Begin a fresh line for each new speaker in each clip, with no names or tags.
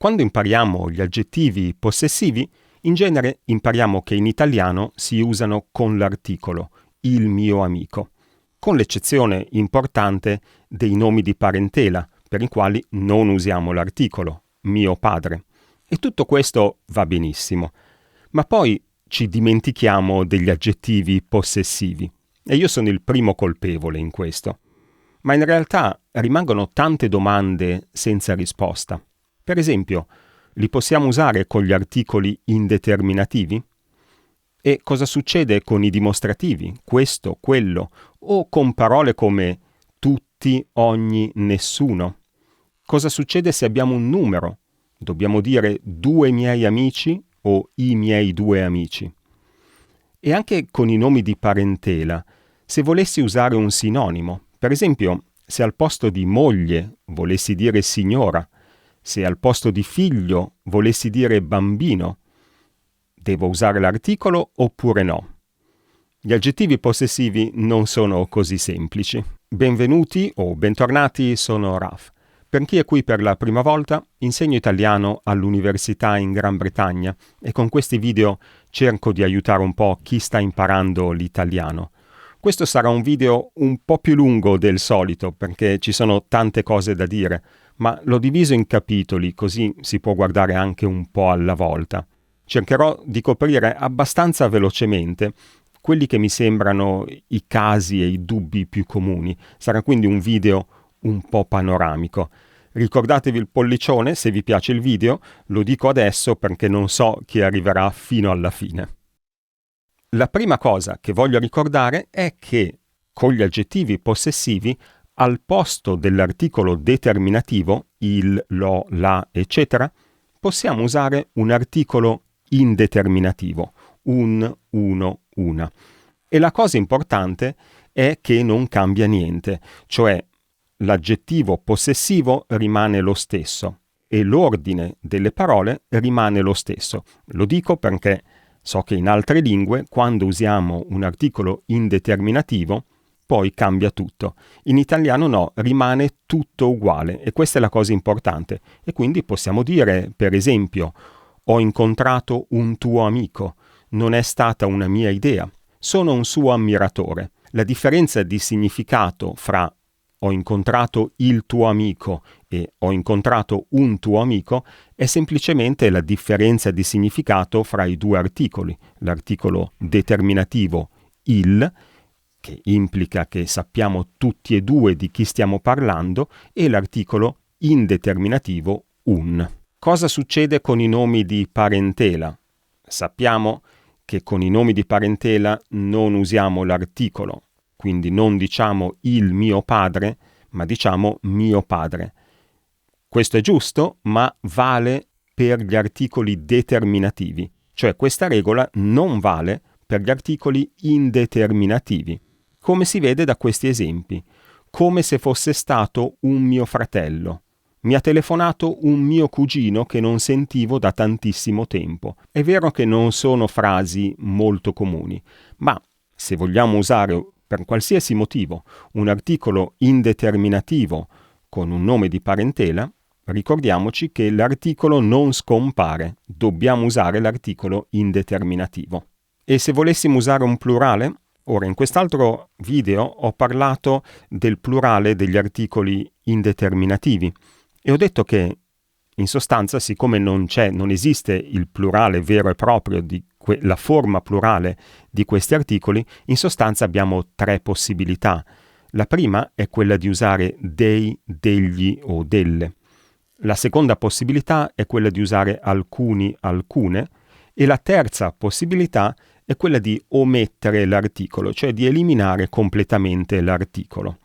Quando impariamo gli aggettivi possessivi, in genere impariamo che in italiano si usano con l'articolo, il mio amico, con l'eccezione importante dei nomi di parentela, per i quali non usiamo l'articolo, mio padre. E tutto questo va benissimo, ma poi ci dimentichiamo degli aggettivi possessivi, e io sono il primo colpevole in questo. Ma in realtà rimangono tante domande senza risposta. Per esempio, li possiamo usare con gli articoli indeterminativi? E cosa succede con i dimostrativi, questo, quello, o con parole come tutti, ogni, nessuno? Cosa succede se abbiamo un numero? Dobbiamo dire 2 miei amici o i miei 2 amici? E anche con i nomi di parentela, se volessi usare un sinonimo, per esempio, se al posto di moglie volessi dire signora, se al posto di figlio volessi dire bambino, devo usare l'articolo oppure no? Gli aggettivi possessivi non sono così semplici. Benvenuti o bentornati, sono Raf. Per chi è qui per la prima volta, insegno italiano all'università in Gran Bretagna e con questi video cerco di aiutare un po' chi sta imparando l'italiano. Questo sarà un video un po' più lungo del solito perché ci sono tante cose da dire, ma l'ho diviso in capitoli così si può guardare anche un po' alla volta. Cercherò di coprire abbastanza velocemente quelli che mi sembrano i casi e i dubbi più comuni. Sarà quindi un video un po' panoramico. Ricordatevi il pollicione se vi piace il video, lo dico adesso perché non so chi arriverà fino alla fine. La prima cosa che voglio ricordare è che con gli aggettivi possessivi al posto dell'articolo determinativo, il, lo, la, eccetera, possiamo usare un articolo indeterminativo, un, uno, una. E la cosa importante è che non cambia niente, cioè l'aggettivo possessivo rimane lo stesso e l'ordine delle parole rimane lo stesso. Lo dico perché so che in altre lingue, quando usiamo un articolo indeterminativo, poi cambia tutto. In italiano no, rimane tutto uguale e questa è la cosa importante. E quindi possiamo dire, per esempio, ho incontrato un tuo amico, non è stata una mia idea, sono un suo ammiratore. La differenza di significato fra ho incontrato il tuo amico e ho incontrato un tuo amico è semplicemente la differenza di significato fra i due articoli. L'articolo determinativo il, che implica che sappiamo tutti e due di chi stiamo parlando, e l'articolo indeterminativo un. Cosa succede con i nomi di parentela? Sappiamo che con i nomi di parentela non usiamo l'articolo, quindi non diciamo il mio padre, ma diciamo mio padre. Questo è giusto, ma vale per gli articoli determinativi, cioè questa regola non vale per gli articoli indeterminativi, come si vede da questi esempi, come se fosse stato un mio fratello. Mi ha telefonato un mio cugino che non sentivo da tantissimo tempo. È vero che non sono frasi molto comuni, ma se vogliamo usare per qualsiasi motivo un articolo indeterminativo con un nome di parentela, ricordiamoci che l'articolo non scompare, dobbiamo usare l'articolo indeterminativo. E se volessimo usare un plurale? Ora, in quest'altro video ho parlato del plurale degli articoli indeterminativi e ho detto che in sostanza, siccome non esiste il plurale vero e proprio di la forma plurale di questi articoli, in sostanza abbiamo 3 possibilità. La prima è quella di usare dei, degli o delle. La seconda possibilità è quella di usare alcuni, alcune. E la terza possibilità è quella di omettere l'articolo, cioè di eliminare completamente l'articolo.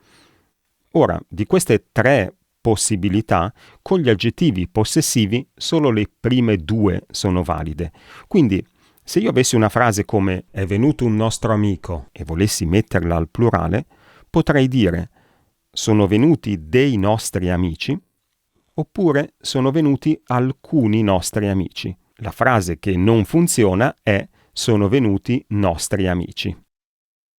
Ora, di queste 3 possibilità, con gli aggettivi possessivi solo le prime 2 sono valide. Quindi, se io avessi una frase come è venuto un nostro amico e volessi metterla al plurale, potrei dire sono venuti dei nostri amici oppure sono venuti alcuni nostri amici. La frase che non funziona è sono venuti nostri amici.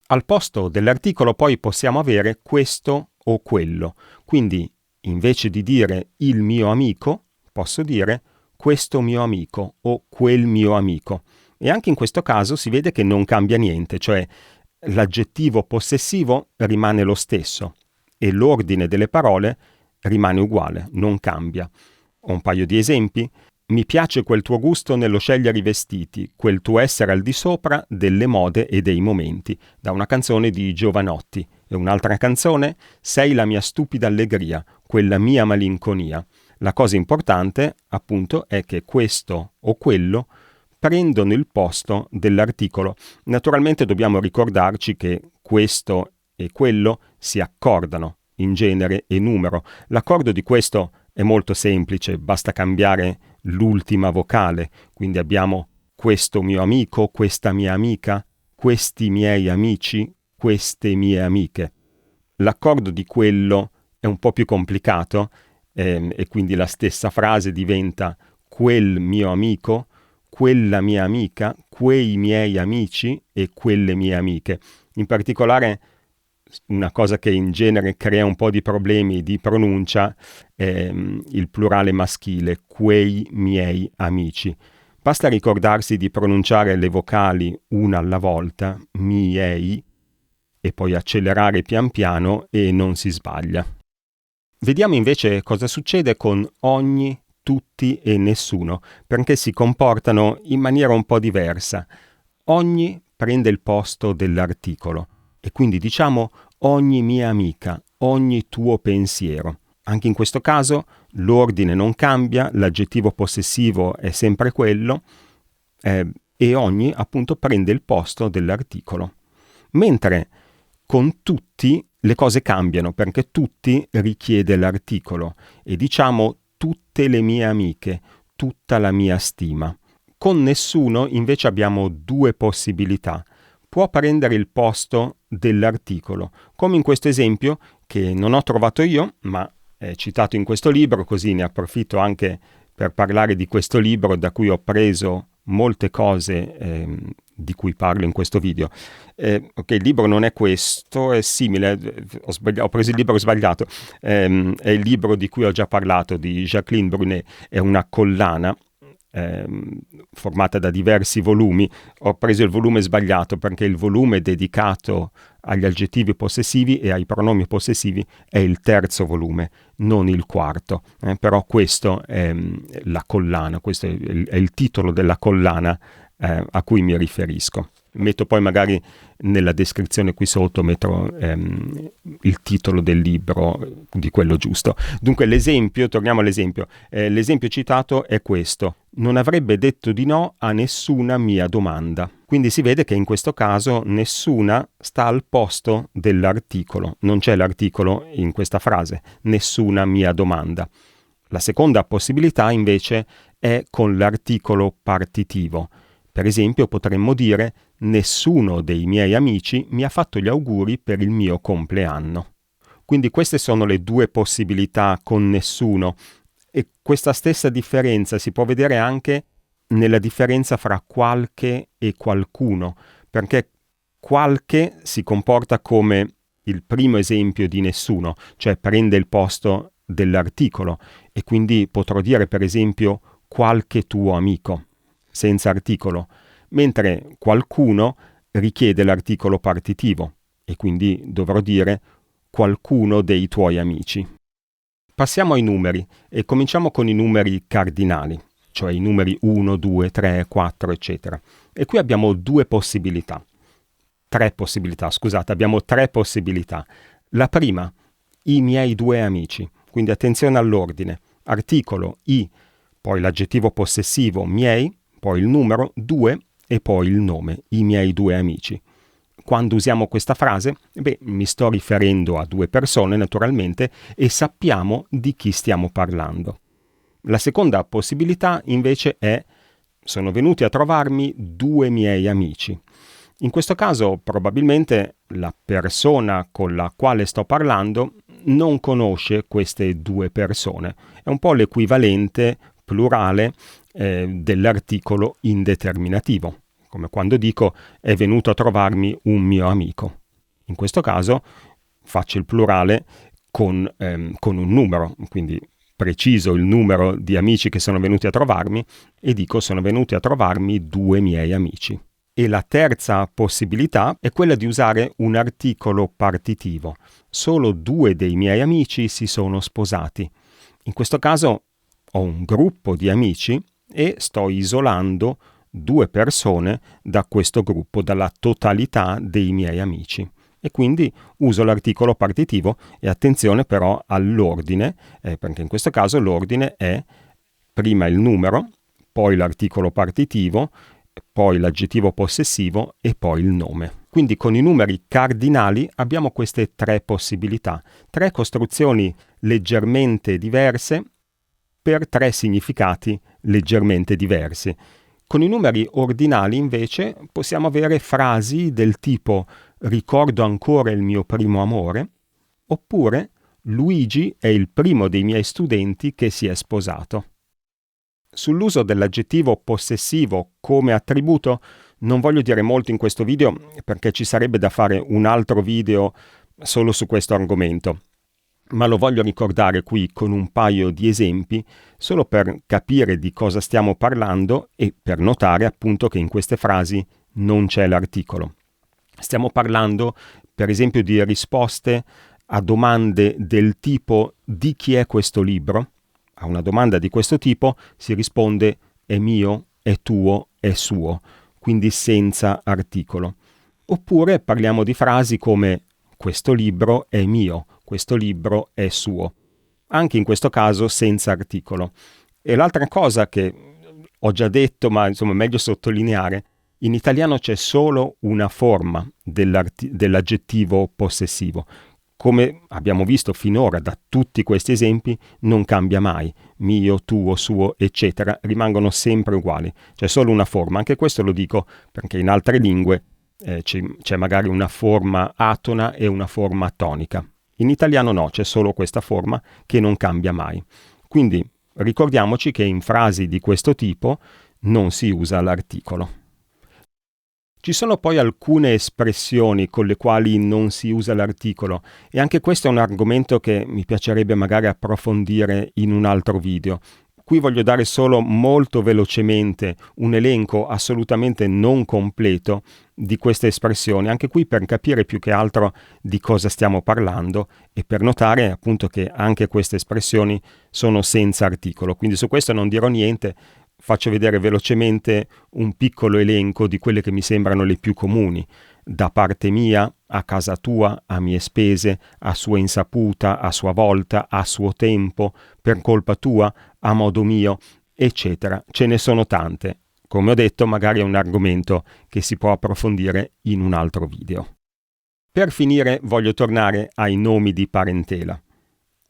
Al posto dell'articolo poi possiamo avere questo o quello. Quindi invece di dire il mio amico posso dire questo mio amico o quel mio amico. E anche in questo caso si vede che non cambia niente, cioè l'aggettivo possessivo rimane lo stesso e l'ordine delle parole rimane uguale, non cambia. Ho un paio di esempi. Mi piace quel tuo gusto nello scegliere i vestiti, quel tuo essere al di sopra delle mode e dei momenti, da una canzone di Giovanotti. E un'altra canzone, sei la mia stupida allegria, quella mia malinconia. La cosa importante, appunto, è che questo o quello prendono il posto dell'articolo. Naturalmente dobbiamo ricordarci che questo e quello si accordano in genere e numero. L'accordo di questo è molto semplice, basta cambiare l'ultima vocale, quindi abbiamo questo mio amico, questa mia amica, questi miei amici, queste mie amiche. L'accordo di quello è un po' più complicato e quindi la stessa frase diventa quel mio amico, quella mia amica, quei miei amici e quelle mie amiche. In particolare una cosa che in genere crea un po' di problemi di pronuncia è il plurale maschile, quei miei amici. Basta ricordarsi di pronunciare le vocali una alla volta, miei, e poi accelerare pian piano e non si sbaglia. Vediamo invece cosa succede con ogni, tutti e nessuno, perché si comportano in maniera un po' diversa. Ogni prende il posto dell'articolo e quindi diciamo ogni mia amica, ogni tuo pensiero. Anche in questo caso l'ordine non cambia, l'aggettivo possessivo è sempre quello e ogni appunto prende il posto dell'articolo. Mentre con tutti le cose cambiano perché tutti richiede l'articolo e diciamo tutte le mie amiche, tutta la mia stima. Con nessuno invece abbiamo due possibilità. Può prendere il posto dell'articolo, come in questo esempio che non ho trovato io, ma è citato in questo libro, così ne approfitto anche per parlare di questo libro da cui ho preso molte cose di cui parlo in questo video. Ok, il libro non è questo, è simile, ho preso il libro sbagliato, è il libro di cui ho già parlato, di Jacqueline Brunet, è una collana formata da diversi volumi. Ho preso il volume sbagliato perché il volume dedicato agli aggettivi possessivi e ai pronomi possessivi è il terzo volume, non il quarto, però questo è la collana, questo è il titolo della collana a cui mi riferisco. Metto poi magari nella descrizione qui sotto, metto il titolo del libro, di quello giusto. Dunque l'esempio, torniamo all'esempio, l'esempio citato è questo: non avrebbe detto di no a nessuna mia domanda. Quindi si vede che in questo caso nessuna sta al posto dell'articolo, non c'è l'articolo in questa frase, nessuna mia domanda. La seconda possibilità invece è con l'articolo partitivo. Per esempio potremmo dire nessuno dei miei amici mi ha fatto gli auguri per il mio compleanno. Quindi queste sono le due possibilità con nessuno e questa stessa differenza si può vedere anche nella differenza fra qualche e qualcuno, perché qualche si comporta come il primo esempio di nessuno, cioè prende il posto dell'articolo e quindi potrò dire per esempio qualche tuo amico, senza articolo, mentre qualcuno richiede l'articolo partitivo e quindi dovrò dire qualcuno dei tuoi amici. Passiamo ai numeri e cominciamo con i numeri cardinali, cioè i numeri 1, 2, 3, 4, eccetera. E qui abbiamo abbiamo tre possibilità. La prima, i miei due amici, quindi attenzione all'ordine, articolo i, poi l'aggettivo possessivo miei, poi il numero 2 e poi il nome, i miei due amici. Quando usiamo questa frase, mi sto riferendo a due persone naturalmente e sappiamo di chi stiamo parlando. La seconda possibilità invece è sono venuti a trovarmi due miei amici. In questo caso probabilmente la persona con la quale sto parlando non conosce queste due persone. È un po' l'equivalente plurale dell'articolo indeterminativo, come quando dico è venuto a trovarmi un mio amico. In questo caso faccio il plurale con un numero, quindi preciso il numero di amici che sono venuti a trovarmi e dico sono venuti a trovarmi 2 miei amici. E la terza possibilità è quella di usare un articolo partitivo. Solo 2 dei miei amici si sono sposati. In questo caso ho un gruppo di amici e sto isolando 2 persone da questo gruppo, dalla totalità dei miei amici. E quindi uso l'articolo partitivo e attenzione però all'ordine, perché in questo caso l'ordine è prima il numero, poi l'articolo partitivo, poi l'aggettivo possessivo e poi il nome. Quindi con i numeri cardinali abbiamo queste 3 possibilità, 3 costruzioni leggermente diverse per 3 significati leggermente diversi. Con i numeri ordinali invece possiamo avere frasi del tipo ricordo ancora il mio primo amore, oppure Luigi è il primo dei miei studenti che si è sposato. Sull'uso dell'aggettivo possessivo come attributo non voglio dire molto in questo video perché ci sarebbe da fare un altro video solo su questo argomento, ma lo voglio ricordare qui con un paio di esempi solo per capire di cosa stiamo parlando e per notare appunto che in queste frasi non c'è l'articolo. Stiamo parlando per esempio di risposte a domande del tipo di chi è questo libro? A una domanda di questo tipo si risponde è mio, è tuo, è suo, quindi senza articolo. Oppure parliamo di frasi come questo libro è mio, questo libro è suo. Anche in questo caso senza articolo. E l'altra cosa che ho già detto, ma insomma è meglio sottolineare, in italiano c'è solo una forma dell'aggettivo possessivo. Come abbiamo visto finora da tutti questi esempi, non cambia mai. Mio, tuo, suo, eccetera, rimangono sempre uguali. C'è solo una forma. Anche questo lo dico perché in altre lingue c'è magari una forma atona e una forma tonica. In italiano no, c'è solo questa forma che non cambia mai. Quindi ricordiamoci che in frasi di questo tipo non si usa l'articolo. Ci sono poi alcune espressioni con le quali non si usa l'articolo e anche questo è un argomento che mi piacerebbe magari approfondire in un altro video. Qui voglio dare solo molto velocemente un elenco assolutamente non completo di queste espressioni, anche qui per capire più che altro di cosa stiamo parlando e per notare appunto che anche queste espressioni sono senza articolo. Quindi su questo non dirò niente. Faccio vedere velocemente un piccolo elenco di quelle che mi sembrano le più comuni, da parte mia, a casa tua, a mie spese, a sua insaputa, a sua volta, a suo tempo, per colpa tua, a modo mio, eccetera. Ce ne sono tante. Come ho detto, magari è un argomento che si può approfondire in un altro video. Per finire voglio tornare ai nomi di parentela.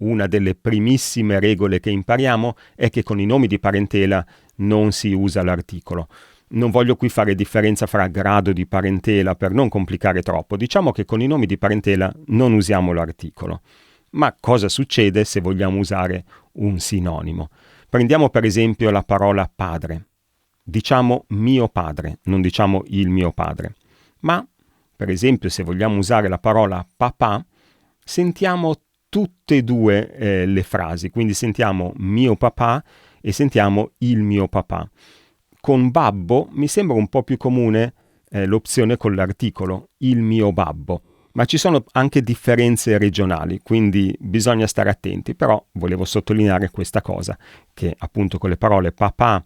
Una delle primissime regole che impariamo è che con i nomi di parentela non si usa l'articolo. Non voglio qui fare differenza fra grado di parentela per non complicare troppo. Diciamo che con i nomi di parentela non usiamo l'articolo. Ma cosa succede se vogliamo usare un sinonimo? Prendiamo per esempio la parola padre. Diciamo mio padre, non diciamo il mio padre. Ma, per esempio, se vogliamo usare la parola papà, sentiamo tutte e due le frasi, quindi sentiamo mio papà e sentiamo il mio papà. Con babbo mi sembra un po' più comune l'opzione con l'articolo, il mio babbo, ma ci sono anche differenze regionali, quindi bisogna stare attenti, però volevo sottolineare questa cosa, che appunto con le parole papà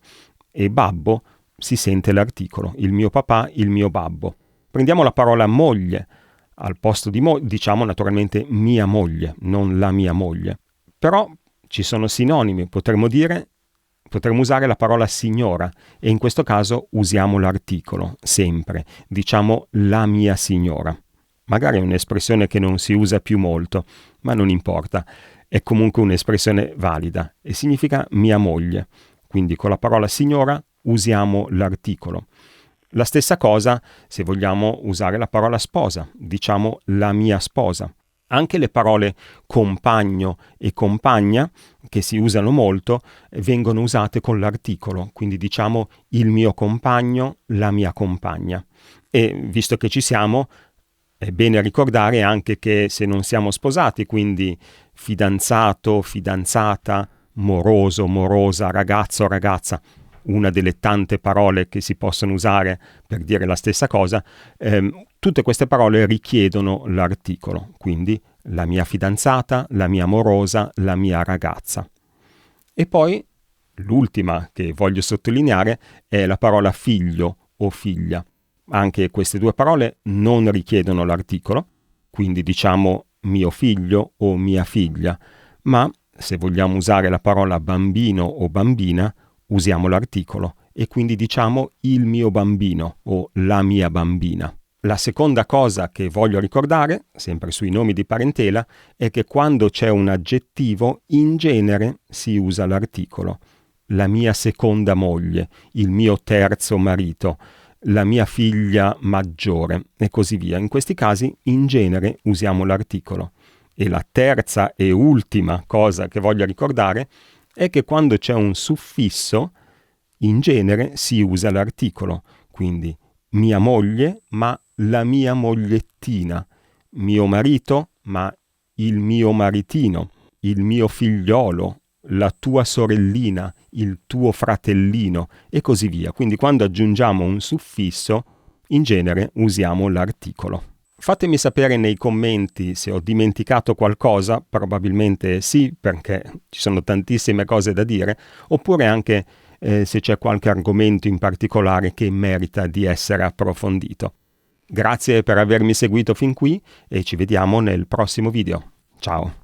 e babbo si sente l'articolo, il mio papà, il mio babbo. Prendiamo la parola moglie. Al posto di diciamo naturalmente mia moglie, non la mia moglie. Però ci sono sinonimi, potremmo usare la parola signora e in questo caso usiamo l'articolo, sempre. Diciamo la mia signora. Magari è un'espressione che non si usa più molto, ma non importa. È comunque un'espressione valida e significa mia moglie. Quindi con la parola signora usiamo l'articolo. La stessa cosa se vogliamo usare la parola sposa, diciamo la mia sposa. Anche le parole compagno e compagna, che si usano molto, vengono usate con l'articolo, quindi diciamo il mio compagno, la mia compagna. E visto che ci siamo, è bene ricordare anche che se non siamo sposati, quindi fidanzato, fidanzata, moroso, morosa, ragazzo, ragazza, una delle tante parole che si possono usare per dire la stessa cosa, tutte queste parole richiedono l'articolo, quindi la mia fidanzata, la mia morosa, la mia ragazza. E poi l'ultima che voglio sottolineare è la parola figlio o figlia. Anche queste due parole non richiedono l'articolo, quindi diciamo mio figlio o mia figlia, ma se vogliamo usare la parola bambino o bambina, usiamo l'articolo e quindi diciamo il mio bambino o la mia bambina. La seconda cosa che voglio ricordare, sempre sui nomi di parentela, è che quando c'è un aggettivo, in genere si usa l'articolo. La mia seconda moglie, il mio terzo marito, la mia figlia maggiore e così via. In questi casi, in genere, usiamo l'articolo. E la terza e ultima cosa che voglio ricordare è che quando c'è un suffisso, in genere si usa l'articolo. Quindi mia moglie, ma la mia mogliettina, mio marito, ma il mio maritino, il mio figliolo, la tua sorellina, il tuo fratellino e così via. Quindi quando aggiungiamo un suffisso, in genere usiamo l'articolo. Fatemi sapere nei commenti se ho dimenticato qualcosa, probabilmente sì, perché ci sono tantissime cose da dire, oppure anche se c'è qualche argomento in particolare che merita di essere approfondito. Grazie per avermi seguito fin qui e ci vediamo nel prossimo video. Ciao!